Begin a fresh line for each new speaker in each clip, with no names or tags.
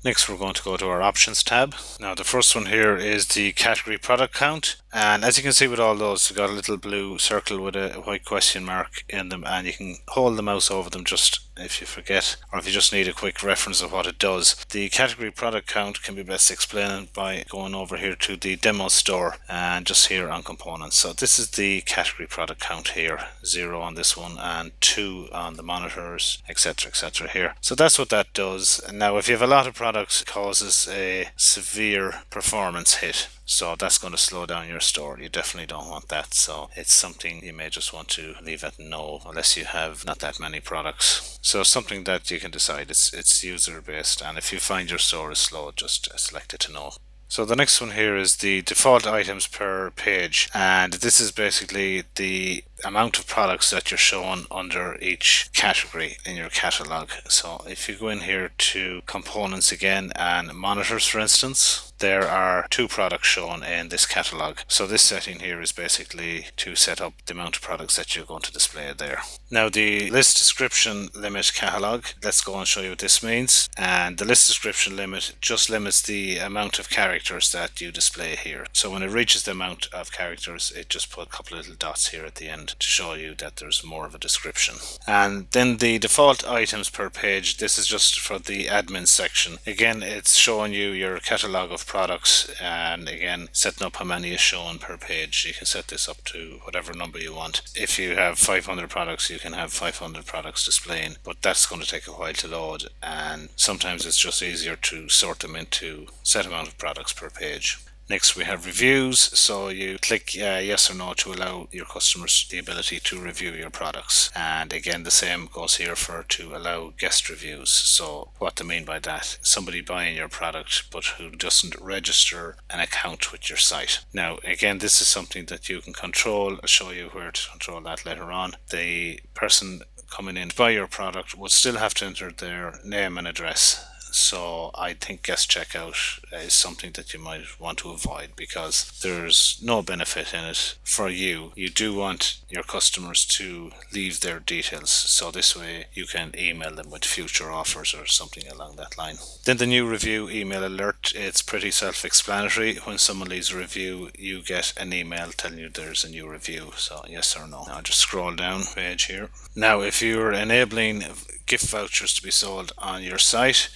Next, we're going to go to our options tab. Now, the first one here is the category product count. And as you can see with all those, we've got a little blue circle with a white question mark in them, and you can hold the mouse over them just if you forget, or if you just need a quick reference of what it does. The category product count can be best explained by going over here to the demo store and just here on components. So this is the category product count here, 0 on this one and 2 on the monitors, etc here. So that's what that does. And now if you have a lot of products, it causes a severe performance hit. So that's going to slow down your store. You definitely don't want that. So it's something you may just want to leave at no, unless you have not that many products. So something that you can decide. It's user based, and if you find your store is slow, just select it to no. So the next one here is the default items per page, and this is basically the amount of products that you're shown under each category in your catalog. So if you go in here to components again and monitors, for instance, there are 2 products shown in this catalog. So this setting here is basically to set up the amount of products that you're going to display there. Now the list description limit catalog, let's go and show you what this means. And the list description limit just limits the amount of characters that you display here. So when it reaches the amount of characters, it just put a couple of little dots here at the end to show you that there's more of a description. And then the default items per page, this is just for the admin section. Again, it's showing you your catalog of products, and again, setting up how many is shown per page. You can set this up to whatever number you want. If you have 500 products, you can have 500 products displaying, but that's going to take a while to load, and sometimes it's just easier to sort them into set amount of products per page. Next we have reviews, so you click yes or no to allow your customers the ability to review your products. And again, the same goes here for to allow guest reviews. So what I mean by that, somebody buying your product but who doesn't register an account with your site. Now again, this is something that you can control. I'll show you where to control that later on. The person coming in to buy your product would still have to enter their name and address. So I think guest checkout is something that you might want to avoid, because there's no benefit in it for you. You do want your customers to leave their details, so this way you can email them with future offers or something along that line. Then the new review email alert, it's pretty self-explanatory. When someone leaves a review, you get an email telling you there's a new review, so yes or no. Now just scroll down page here. Now if you're enabling gift vouchers to be sold on your site,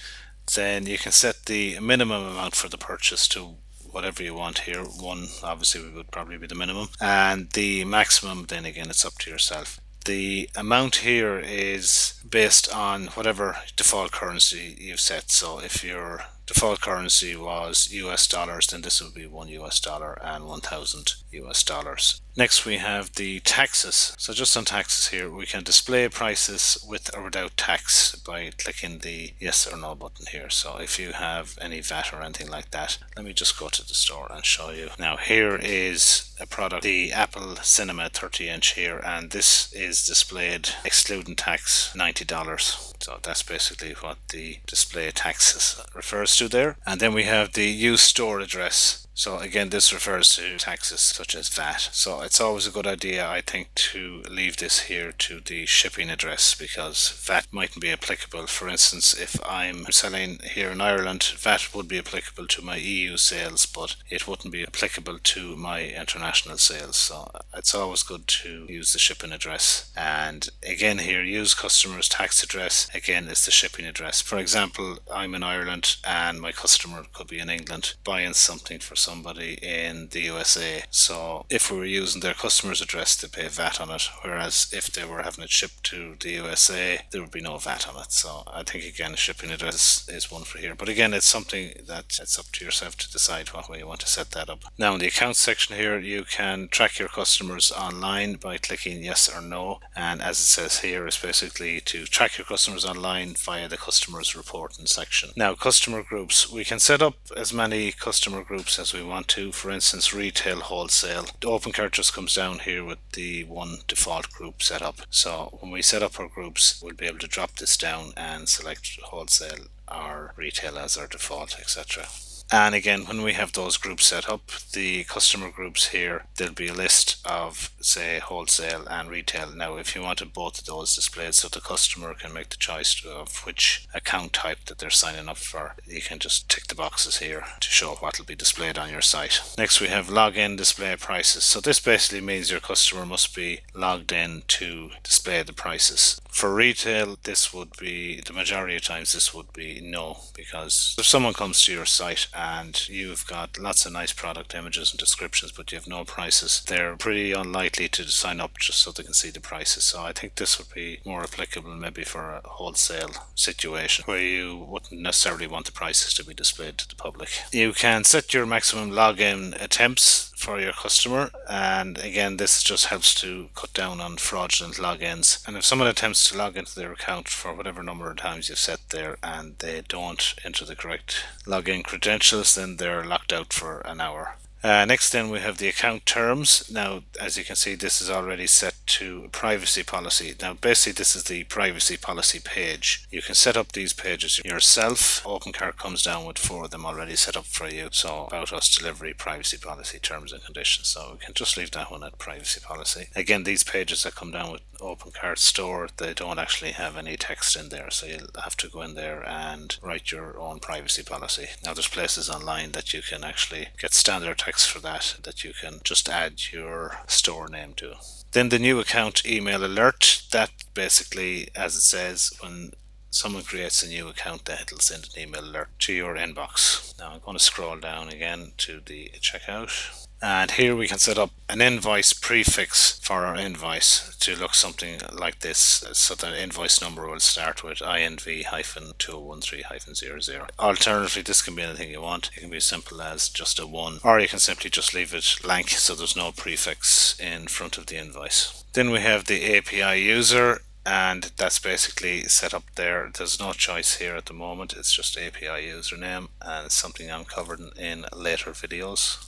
then you can set the minimum amount for the purchase to whatever you want here. 1 obviously would probably be the minimum, and the maximum, then again, it's up to yourself. The amount here is based on whatever default currency you've set. So if your default currency was US dollars, then this would be $1 and 1,000 US dollars. Next we have the taxes. So just on taxes here, we can display prices with or without tax by clicking the yes or no button here. So if you have any VAT or anything like that, let me just go to the store and show you. Now here is a product, the Apple Cinema 30-inch here, and this is displayed excluding tax, $90. So that's basically what the display taxes refers to there. And then we have the use store address. So again, this refers to taxes such as VAT. So it's always a good idea, I think, to leave this here to the shipping address, because VAT mightn't be applicable. For instance, if I'm selling here in Ireland, VAT would be applicable to my EU sales, but it wouldn't be applicable to my international sales. So it's always good to use the shipping address. And again here, use customer's tax address. Again, it's the shipping address. For example, I'm in Ireland and my customer could be in England buying something for somebody in the USA. So if we were using their customer's address, to pay VAT on it, whereas if they were having it shipped to the USA, there would be no VAT on it. So I think again, shipping address is one for here. But again, it's something that it's up to yourself to decide what way you want to set that up. Now in the accounts section here, you can track your customers online by clicking yes or no. And as it says here, it's basically to track your customers online via the customers reporting section. Now customer groups, we can set up as many customer groups as we want to. For instance, retail, wholesale. The OpenCart just comes down here with the one default group set up. So when we set up our groups, we'll be able to drop this down and select wholesale or retail as our default, etc. And again, when we have those groups set up, the customer groups here, there'll be a list of, say, wholesale and retail. Now, if you wanted both of those displayed so the customer can make the choice of which account type that they're signing up for, you can just tick the boxes here to show what will be displayed on your site. Next, we have login display prices. So this basically means your customer must be logged in to display the prices. For retail, this would be, the majority of times, this would be no, because if someone comes to your site and you've got lots of nice product images and descriptions, but you have no prices, they're pretty unlikely to sign up just so they can see the prices. So I think this would be more applicable maybe for a wholesale situation where you wouldn't necessarily want the prices to be displayed to the public. You can set your maximum login attempts for your customer, and again, this just helps to cut down on fraudulent logins. And if someone attempts to log into their account for whatever number of times you've set there and they don't enter the correct login credentials, then they're locked out for an hour. Next then we have the account terms. Now, as you can see, this is already set to privacy policy. Now basically this is the privacy policy page. You can set up these pages yourself. OpenCart comes down with 4 of them already set up for you. So about us, delivery, privacy policy, terms and conditions. So we can just leave that one at privacy policy. Again, these pages that come down with OpenCart store, they don't actually have any text in there, so you'll have to go in there and write your own privacy policy. Now there's places online that you can actually get standard text for that you can just add your store name to. Then the new account email alert, that basically, as it says, when someone creates a new account, that it'll send an email alert to your inbox. Now I'm going to scroll down again to the checkout. And here we can set up an invoice prefix for our invoice to look something like this. So the invoice number will start with INV-2013-00. Alternatively, this can be anything you want. It can be as simple as just a 1, or you can simply just leave it blank so there's no prefix in front of the invoice. Then we have the API user, and that's basically set up there. There's no choice here at the moment. It's just API username, and it's something I'm covering in later videos.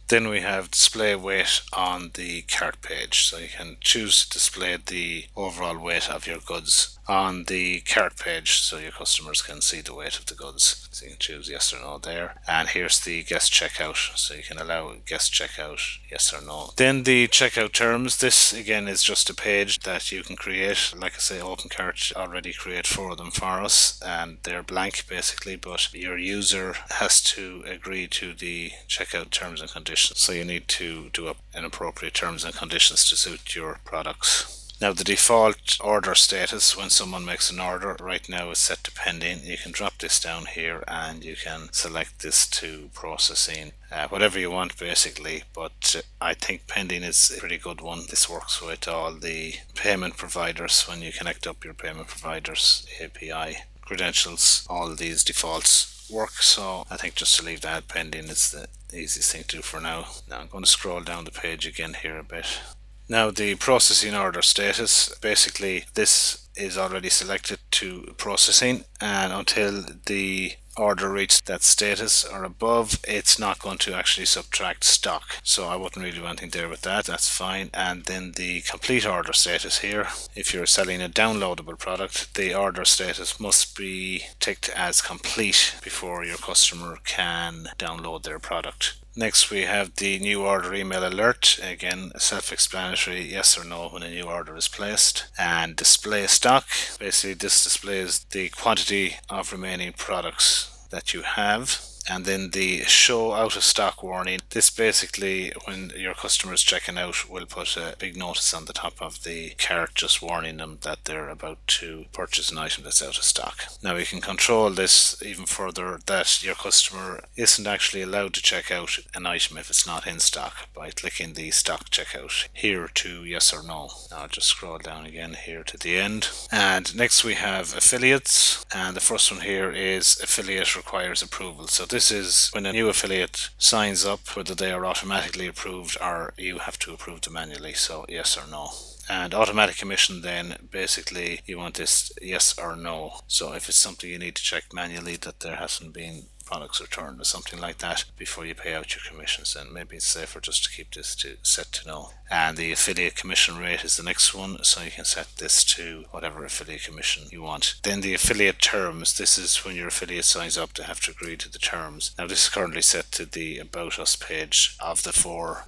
Then we have display weight on the cart page. So you can choose to display the overall weight of your goods on the cart page so your customers can see the weight of the goods. So you can choose yes or no there. And here's the guest checkout. So you can allow guest checkout, yes or no. Then the checkout terms. This again is just a page that you can create. Like I say, OpenCart already create 4 of them for us, and they're blank basically, but your user has to agree to the checkout terms and conditions. So you need to do up an appropriate terms and conditions to suit your products. Now the default order status when someone makes an order right now is set to pending. You can drop this down here and you can select this to processing, whatever you want basically, but I think pending is a pretty good one. This works with all the payment providers. When you connect up your payment providers API credentials, all these defaults work, so I think just to leave that pending is the easiest thing to do for now. Now I'm going to scroll down the page again here a bit. Now the processing order status, basically this is already selected to processing, and until the order reaches that status or above, it's not going to actually subtract stock. So I wouldn't really do anything there with that, that's fine. And then the complete order status here, if you're selling a downloadable product, the order status must be ticked as complete before your customer can download their product. Next we have the new order email alert, again self-explanatory, yes or no when a new order is placed. And display stock, basically this displays the quantity of remaining products that you have. And then the show out of stock warning, this basically when your customer is checking out will put a big notice on the top of the cart just warning them that they're about to purchase an item that's out of stock. Now you can control this even further, that your customer isn't actually allowed to check out an item if it's not in stock by clicking the stock checkout here to yes or no. Now I'll just scroll down again here to the end. And next we have affiliates, and the first one here is affiliate requires approval. So this is when a new affiliate signs up, whether they are automatically approved or you have to approve them manually, so yes or no. And automatic commission, then basically you want this yes or no. So if it's something you need to check manually that there hasn't been products returned or something like that before you pay out your commissions. And maybe it's safer just to keep this to set to no. And the affiliate commission rate is the next one, so you can set this to whatever affiliate commission you want. Then the affiliate terms, this is when your affiliate signs up, to have to agree to the terms. Now this is currently set to the About Us page of the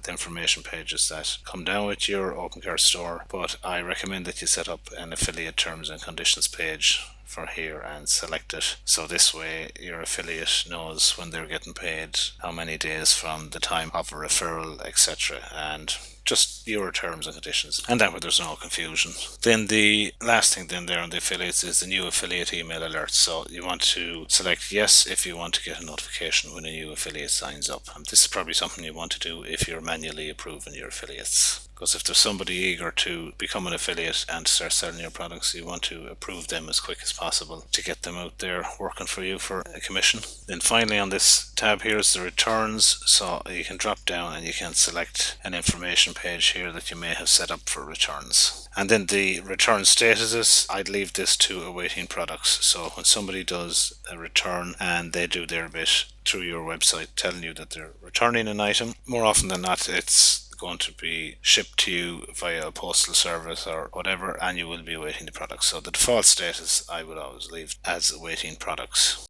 information pages that come down with your OpenCart store, but I recommend that you set up an affiliate terms and conditions page for here and select it, so this way your affiliate knows when they're getting paid, how many days from the time of a referral, etc., and just your terms and conditions, and that way there's no confusion. Then the last thing then there on the affiliates is the new affiliate email alerts. So you want to select yes if you want to get a notification when a new affiliate signs up. And this is probably something you want to do if you're manually approving your affiliates, because if there's somebody eager to become an affiliate and start selling your products, you want to approve them as quick as possible to get them out there working for you for a commission. Then finally on this tab here is the returns, so you can drop down and you can select an information page here that you may have set up for returns. And then the return statuses, I'd leave this to awaiting products. So when somebody does a return and they do their bit through your website telling you that they're returning an item, more often than not it's going to be shipped to you via a postal service or whatever, and you will be awaiting the products. So the default status I would always leave as awaiting products.